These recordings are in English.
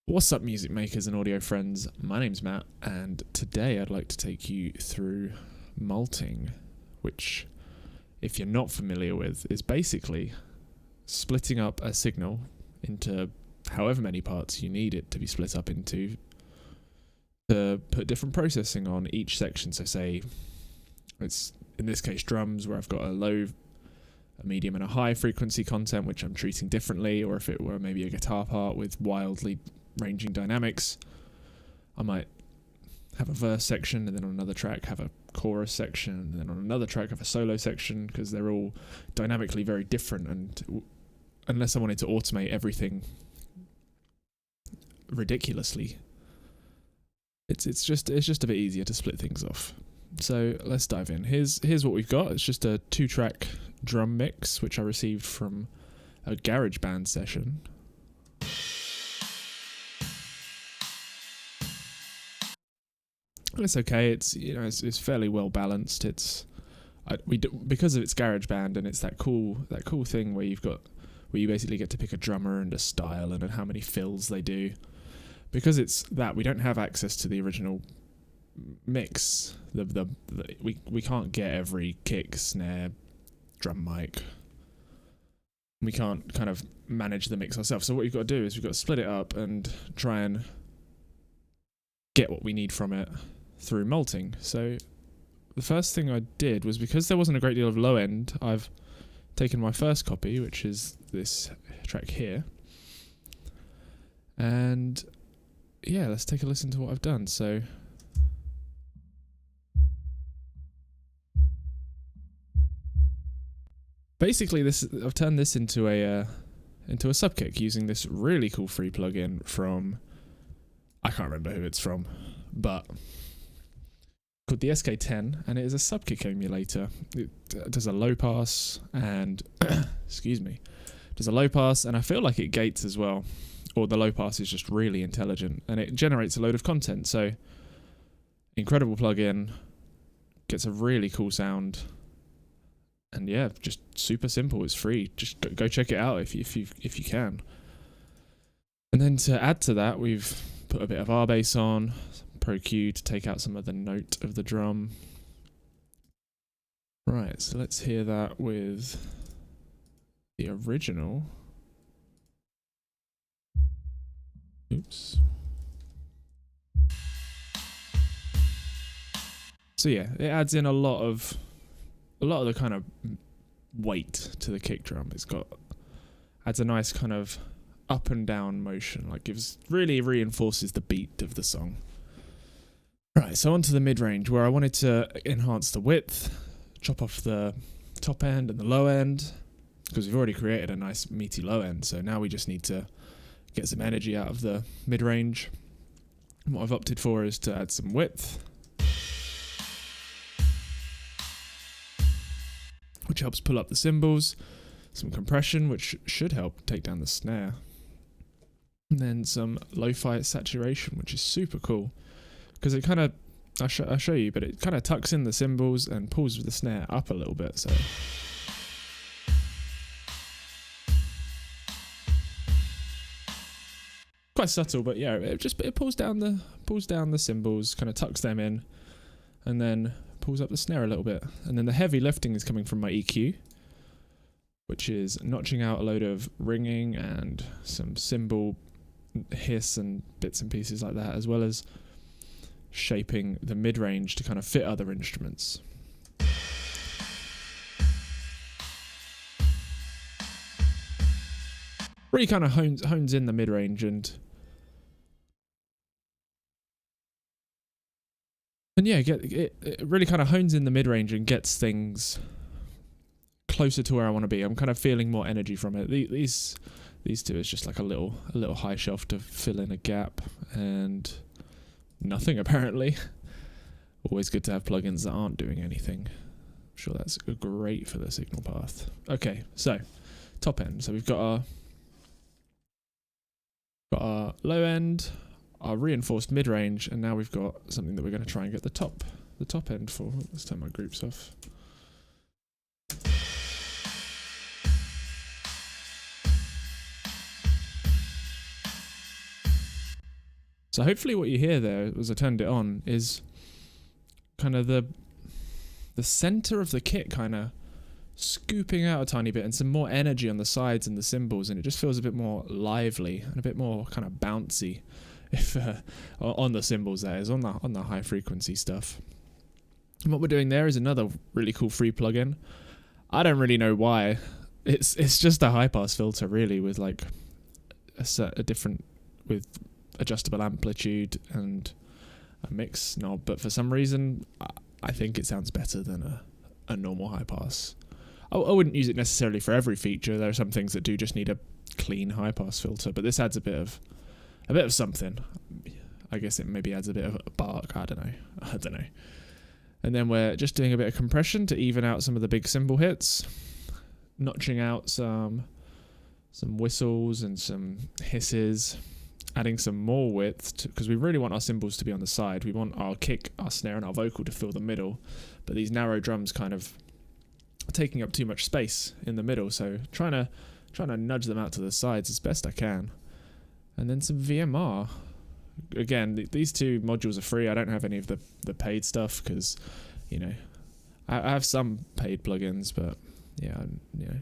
What's up, music makers and audio friends? My name's Matt, and today I'd like to take you through multing, which, if you're not familiar with, is basically splitting up a signal into however many parts you need it to be split up into to put different processing on each section. So say it's, in this case, drums, where I've got a low, a medium and a high frequency content, which I'm treating differently, or if it were maybe a guitar part with wildly ranging dynamics, I might have a verse section, and then on another track have a chorus section, and then on another track have a solo section, because they're all dynamically very different. And unless I wanted to automate everything ridiculously, it's just a bit easier to split things off. So let's dive in. Here's what we've got. It's just a 2-track drum mix, which I received from a GarageBand session. It's okay. It's fairly well balanced. Because of its GarageBand, and it's that cool thing where you basically get to pick a drummer and a style and how many fills they do. Because it's that, we don't have access to the original mix. We can't get every kick, snare, drum mic. We can't kind of manage the mix ourselves. So what you've got to do is we've got to split it up and try and get what we need from it through multing. So the first thing I did was, because there wasn't a great deal of low end, I've taken my first copy, which is this track here, and yeah, let's take a listen to what I've done. So basically I've turned this into a subkick using this really cool free plugin from, I can't remember who it's from, but called the SK10, and it is a subkick emulator. It does a low pass and does a low pass, and I feel like it gates as well, or the low pass is just really intelligent, and it generates a load of content. So incredible plugin, gets a really cool sound, and yeah, just super simple. It's free. Just go check it out if you can. And then to add to that, we've put a bit of R bass on, Pro Q to take out some of the note of the drum. Right, so let's hear that with the original. Oops. So yeah, it adds in a lot of the kind of weight to the kick drum. Adds a nice kind of up and down motion, really reinforces the beat of the song. Right, so onto the mid-range, where I wanted to enhance the width, chop off the top end and the low end, because we've already created a nice meaty low end, so now we just need to get some energy out of the mid-range. And what I've opted for is to add some width, which helps pull up the cymbals, some compression, which should help take down the snare, and then some lo-fi saturation, which is super cool, because it kind of, I'll show you, but it kind of tucks in the cymbals and pulls the snare up a little bit. So quite subtle, but yeah, it pulls down the cymbals, kind of tucks them in, and then pulls up the snare a little bit. And then the heavy lifting is coming from my EQ, which is notching out a load of ringing and some cymbal hiss and bits and pieces like that, as well as shaping the mid-range to kind of fit other instruments. Really kind of hones in the mid-range, and yeah, it really kind of hones in the mid-range and gets things closer to where I want to be. I'm kind of feeling more energy from it. These two is just like a little high shelf to fill in a gap, and nothing apparently. Always good to have plugins that aren't doing anything. I'm sure that's great for the signal path. Okay, so top end. So we've got our low end, our reinforced mid-range, and now we've got something that we're going to try and get the top end for. Let's turn my groups off. So hopefully what you hear there as I turned it on is kind of the center of the kit kind of scooping out a tiny bit and some more energy on the sides and the cymbals, and it just feels a bit more lively and a bit more kind of bouncy if on the cymbals, that is, on the high frequency stuff. And what we're doing there is another really cool free plugin. I don't really know why. It's just a high pass filter really, with like a different, with adjustable amplitude and a mix knob, but for some reason I think it sounds better than a normal high pass. I wouldn't use it necessarily for every feature. There are some things that do just need a clean high pass filter, but this adds a bit of something. I guess it maybe adds a bit of a bark. I don't know. And then we're just doing a bit of compression to even out some of the big cymbal hits, notching out some whistles and some hisses, adding some more width, because we really want our cymbals to be on the side. We want our kick, our snare, and our vocal to fill the middle, but these narrow drums kind of are taking up too much space in the middle, so trying to nudge them out to the sides as best I can. And then some VMR. Again, these two modules are free. I don't have any of the paid stuff because, I have some paid plugins, but yeah,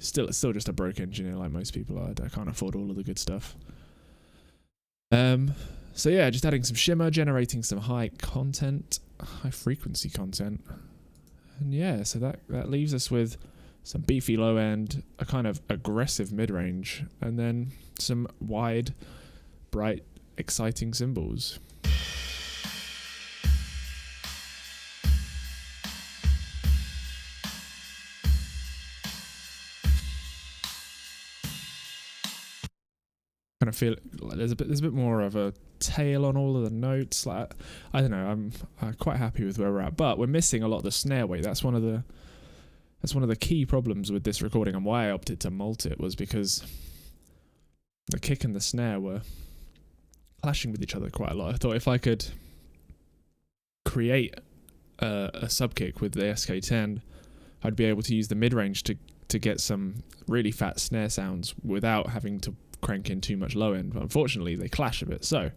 still just a broke engineer like most people are. I can't afford all of the good stuff. So yeah, just adding some shimmer, generating some high frequency content, and yeah, so that leaves us with some beefy low end, a kind of aggressive mid range, and then some wide, bright, exciting cymbals. Kind of feel like there's a bit more of a tail on all of the notes. Like, I don't know, I'm quite happy with where we're at, but we're missing a lot of the snare weight. That's one of the key problems with this recording, and why I opted to mult it was because the kick and the snare were clashing with each other quite a lot. I thought if I could create a sub kick with the SK10, I'd be able to use the mid range to get some really fat snare sounds without having to crank in too much low end. But unfortunately, they clash a bit. So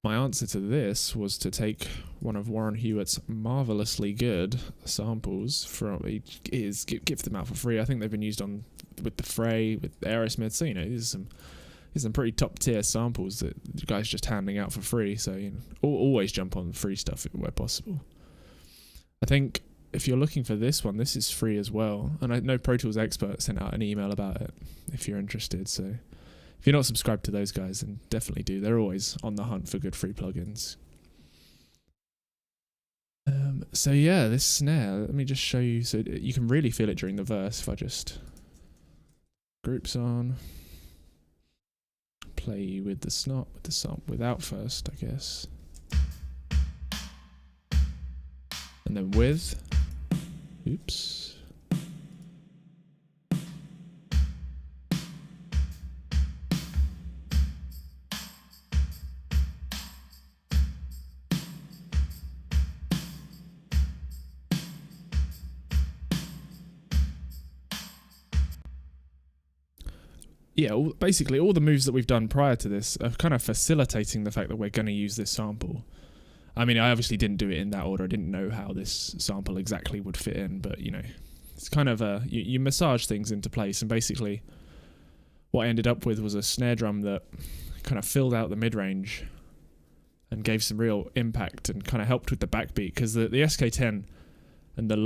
my answer to this was to take one of Warren Hewitt's marvelously good samples give them out for free. I think they've been used with the Fray, with Aerosmith. So these are some pretty top tier samples that the guy's just handing out for free. So always jump on free stuff where possible. I think if you're looking for this one, this is free as well. And I know Pro Tools Expert sent out an email about it if you're interested. So if you're not subscribed to those guys, then definitely do. They're always on the hunt for good free plugins. So yeah, this snare, let me just show you so you can really feel it during the verse. If I just groups on, play with the song without first, I guess. And then with. Oops. Yeah, basically all the moves that we've done prior to this are kind of facilitating the fact that we're going to use this sample. I mean, I obviously didn't do it in that order. I didn't know how this sample exactly would fit in, but it's kind of you massage things into place, and basically what I ended up with was a snare drum that kind of filled out the mid-range and gave some real impact and kind of helped with the backbeat, because the SK10 and the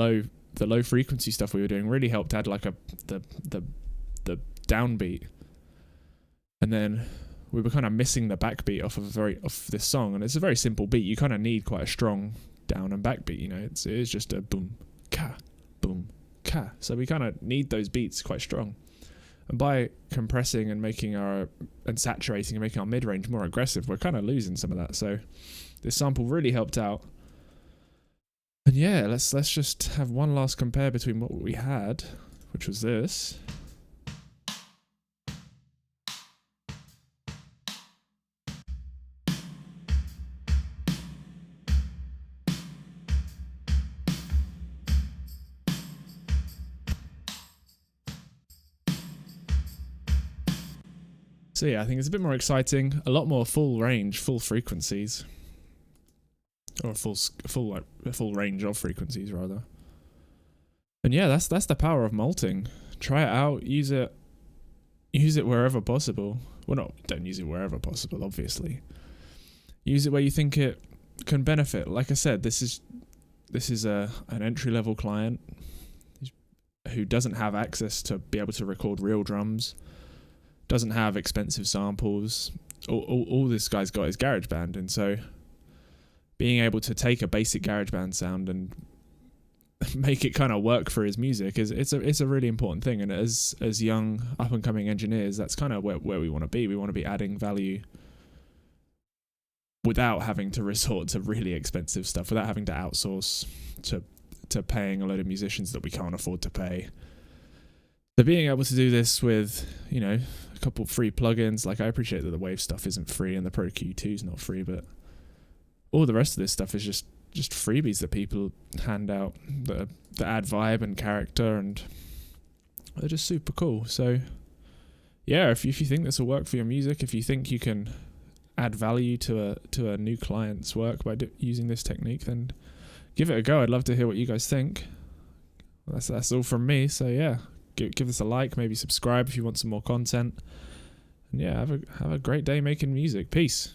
low frequency stuff we were doing really helped add like the downbeat, and then we were kind of missing the backbeat off this song, and it's a very simple beat. You kind of need quite a strong down and backbeat. It is just a boom ka, so we kind of need those beats quite strong. And by compressing and saturating and making our mid range more aggressive, we're kind of losing some of that. So this sample really helped out. And yeah, let's just have one last compare between what we had, which was this. So yeah, I think it's a bit more exciting, a lot more full range, full frequencies, or a full range of frequencies rather. And yeah, that's the power of multing. Try it out, use it wherever possible. Well, don't use it wherever possible, obviously. Use it where you think it can benefit. Like I said, this is an entry level client who doesn't have access to be able to record real drums, doesn't have expensive samples. All this guy's got is GarageBand, and so being able to take a basic GarageBand sound and make it kind of work for his music it's a really important thing. And as young up and coming engineers, that's kind of where we want to be. We want to be adding value without having to resort to really expensive stuff, without having to outsource to paying a load of musicians that we can't afford to pay. So being able to do this with, a couple free plugins, like I appreciate that the Wave stuff isn't free and the Pro Q2 is not free, but all the rest of this stuff is just freebies that people hand out that add vibe and character, and they're just super cool. So yeah, if you think this will work for your music, if you think you can add value to a new client's work by using this technique, then give it a go. I'd love to hear what you guys think. That's all from me. So yeah, give this a like, maybe subscribe if you want some more content. And yeah, have a great day making music. Peace.